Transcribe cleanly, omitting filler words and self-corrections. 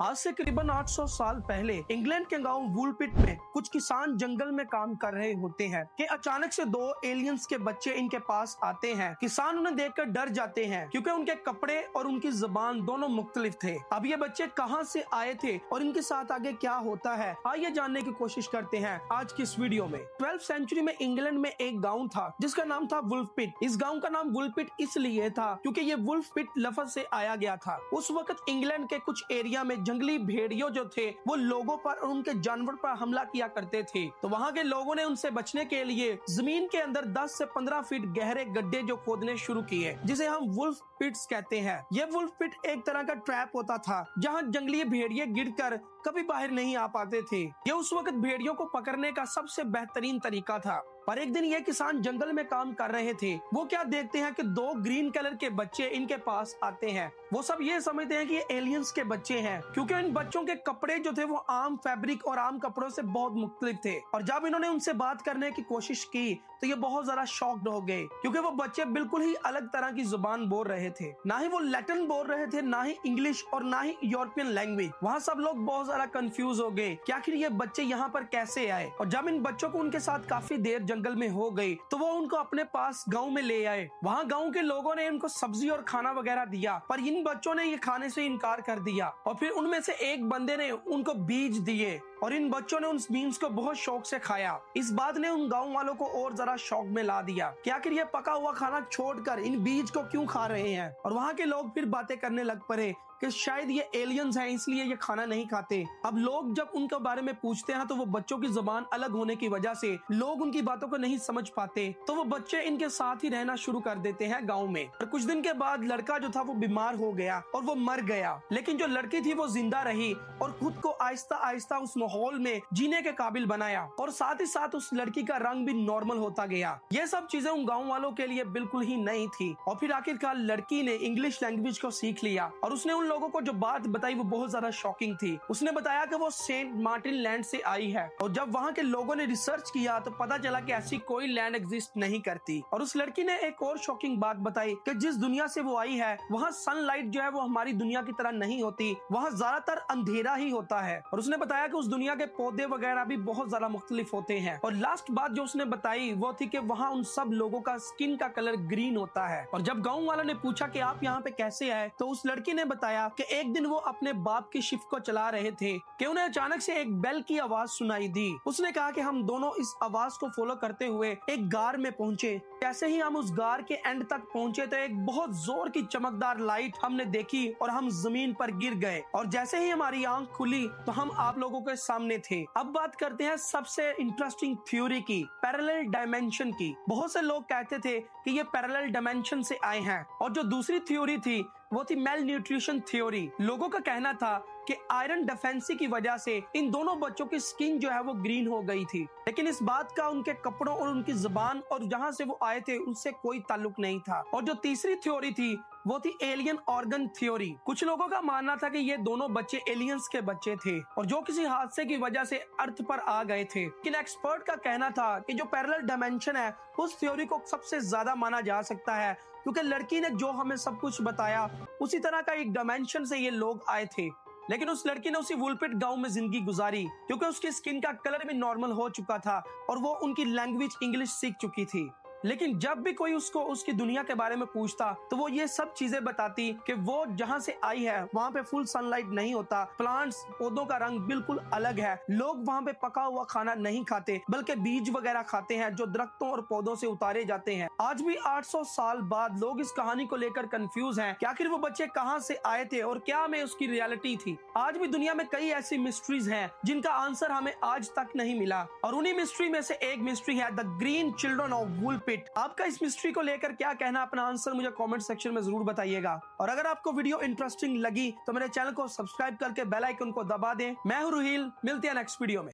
आज से करीबन 800 साल पहले इंग्लैंड के गांव वुलपिट में कुछ किसान जंगल में काम कर रहे होते हैं कि अचानक से दो एलियंस के बच्चे इनके पास आते हैं। किसान उन्हें देखकर डर जाते हैं क्योंकि उनके कपड़े और उनकी जुबान दोनों मुख्तलिफ थे। अब ये बच्चे कहां से आए थे और इनके साथ आगे क्या होता है, आइए जानने की कोशिश करते हैं आज की इस वीडियो में। 12th सेंचुरी में इंग्लैंड में एक गाँव था जिसका नाम था वुलपिट। इस गाँव का नाम वुलपिट इसलिए था क्योंकि ये वुल्फपिट लफ्ज से आया गया था। उस वक्त इंग्लैंड के कुछ एरिया में जंगली भेड़ियों जो थे वो लोगों पर और उनके जानवर पर हमला किया करते थे, तो वहाँ के लोगों ने उनसे बचने के लिए जमीन के अंदर 10 से 15 फीट गहरे गड्ढे जो खोदने शुरू किए, जिसे हम वुल्फ पिट्स कहते हैं। ये वुल्फ पिट एक तरह का ट्रैप होता था जहाँ जंगली भेड़िए गिरकर कभी बाहर नहीं आ पाते थे। ये उस वक्त भेड़ियों को पकड़ने का सबसे बेहतरीन तरीका था। पर एक दिन ये किसान जंगल में काम कर रहे थे, वो क्या देखते हैं कि दो ग्रीन कलर के बच्चे इनके पास आते हैं। वो सब ये समझते हैं कि ये एलियंस के बच्चे हैं क्योंकि इन बच्चों के कपड़े जो थे वो आम फैब्रिक और आम कपड़ों से बहुत मुख्तलिफ थे। और जब इन्होंने उनसे बात करने की कोशिश की तो ये बहुत ज्यादा शॉक्ड हो गए क्योंकि वो बच्चे बिल्कुल ही अलग तरह की जुबान बोल रहे थे। ना ही वो लैटिन बोल रहे थे, ना ही इंग्लिश और ना ही यूरोपियन लैंग्वेज। वहाँ सब लोग बहुत ज्यादा कंफ्यूज हो गए कि आखिर ये बच्चे यहाँ पर कैसे आए। और जब इन बच्चों को उनके साथ काफी देर जंगल में हो गई तो वो उनको अपने पास गांव में ले आए। वहाँ गांव के लोगों ने इनको सब्जी और खाना वगैरह दिया, पर इन बच्चों ने ये खाने से इनकार कर दिया। और फिर उनमें से एक बंदे ने उनको बीज दिए और इन बच्चों ने उन बीन्स को बहुत शौक से खाया। इस बात ने उन गांव वालों को और जरा शौक में ला दिया कि आखिर ये पका हुआ खाना छोड़कर इन बीज को क्यों खा रहे हैं। और वहाँ के लोग फिर बातें करने लग पड़े कि शायद ये एलियंस हैं इसलिए ये खाना नहीं खाते। अब लोग जब उनके बारे में पूछते हैं तो वो बच्चों की जुबान अलग होने की वजह से लोग उनकी बातों को नहीं समझ पाते, तो वो बच्चे इनके साथ ही रहना शुरू कर देते हैं गांव में। और कुछ दिन के बाद लड़का जो था वो बीमार हो गया और वो मर गया, लेकिन जो लड़की थी वो जिंदा रही और खुद को आहिस्ता आहिस्ता उस माहौल में जीने के काबिल बनाया। और साथ ही साथ उस लड़की का रंग भी नॉर्मल होता गया। ये सब चीजें उन गाँव वालों के लिए बिल्कुल ही नई थी। और फिर आखिरकार लड़की ने इंग्लिश लैंग्वेज को सीख लिया और उसने उन लोगों को जो बात बताई वो बहुत ज्यादा शॉकिंग थी। उसने बताया कि वो सेंट मार्टिन लैंड से आई है और जब वहाँ के लोगों ने रिसर्च किया तो पता चला कि ऐसी कोई लैंड एग्जिस्ट नहीं करती। और उस लड़की ने एक और शॉकिंग बात बताई कि जिस दुनिया से वो आई है वहाँ सनलाइट जो है वो हमारी दुनिया की तरह नहीं होती, वहाँ ज्यादातर अंधेरा ही होता है। और उसने बताया कि उस दुनिया के पौधे वगैरह भी बहुत ज्यादा मुख्तलिफ होते हैं। और लास्ट बात जो उसने बताई वो थी कि वहाँ उन सब लोगों का स्किन का कलर ग्रीन होता है। और जब गाँव वालों ने पूछा कि आप यहाँ पे कैसे आए, तो उस लड़की ने बताया कि एक दिन वो अपने बाप की शिफ्ट को चला रहे थे कि उन्हें अचानक से एक बेल की आवाज सुनाई दी। उसने कहा कि हम दोनों इस आवाज को फॉलो करते हुए एक गार में पहुंचे। जैसे ही हम उस गार के एंड तक पहुंचे तो एक बहुत जोर की चमकदार लाइट हमने देखी और हम जमीन पर गिर गए। और जैसे ही हमारी आंख खुली तो हम आप लोगों के सामने थे। अब बात करते हैं सबसे इंटरेस्टिंग थ्योरी की, पैरेलल डायमेंशन की। बहुत से लोग कहते थे कि ये पैरेलल डायमेंशन से आए हैं। और जो दूसरी थ्योरी थी वो थी मेल न्यूट्रिशन थ्योरी। लोगों का कहना था कि आयरन डेफिशिएंसी की वजह से इन दोनों बच्चों की स्किन जो है वो ग्रीन हो गई थी, लेकिन इस बात का उनके कपड़ों और उनकी जुबान और जहां से वो आए थे उनसे कोई ताल्लुक नहीं था। और जो तीसरी थ्योरी थी वो थी एलियन ऑर्गन थ्योरी। कुछ लोगों का मानना था कि ये दोनों बच्चे एलियंस के बच्चे थे और जो किसी हादसे की वजह से अर्थ पर आ गए थे। लेकिन एक्सपर्ट का कहना था कि जो पैरेलल डायमेंशन है उस थ्योरी को सबसे ज्यादा माना जा सकता है क्योंकि लड़की ने जो हमें सब कुछ बताया उसी तरह का एक डायमेंशन से ये लोग आए थे। लेकिन उस लड़की ने उसी वुलपिट गांव में जिंदगी गुजारी क्योंकि उसकी स्किन का कलर भी नॉर्मल हो चुका था और वो उनकी लैंग्वेज इंग्लिश सीख चुकी थी। लेकिन जब भी कोई उसको उसकी दुनिया के बारे में पूछता तो वो ये सब चीजें बताती कि वो जहाँ से आई है वहाँ पे फुल सनलाइट नहीं होता, प्लांट्स पौधों का रंग बिल्कुल अलग है, लोग वहाँ पे पका हुआ खाना नहीं खाते बल्कि बीज वगैरह खाते हैं जो दरख्तों और पौधों से उतारे जाते हैं। आज भी 800 साल बाद लोग इस कहानी को लेकर कंफ्यूज हैं कि आखिर वो बच्चे कहाँ से आए थे और क्या में उसकी रियलिटी थी। आज भी दुनिया में कई ऐसी मिस्ट्रीज हैं जिनका आंसर हमें आज तक नहीं मिला और उन्हीं मिस्ट्री में से एक मिस्ट्री है द ग्रीन चिल्ड्रन ऑफ वुलपिट। आपका इस मिस्ट्री को लेकर क्या कहना, अपना आंसर मुझे कमेंट सेक्शन में जरूर बताइएगा। और अगर आपको वीडियो इंटरेस्टिंग लगी तो मेरे चैनल को सब्सक्राइब करके बेल आइकन को दबा दें। मैं हूं रुहील, मिलते हैं नेक्स्ट वीडियो में।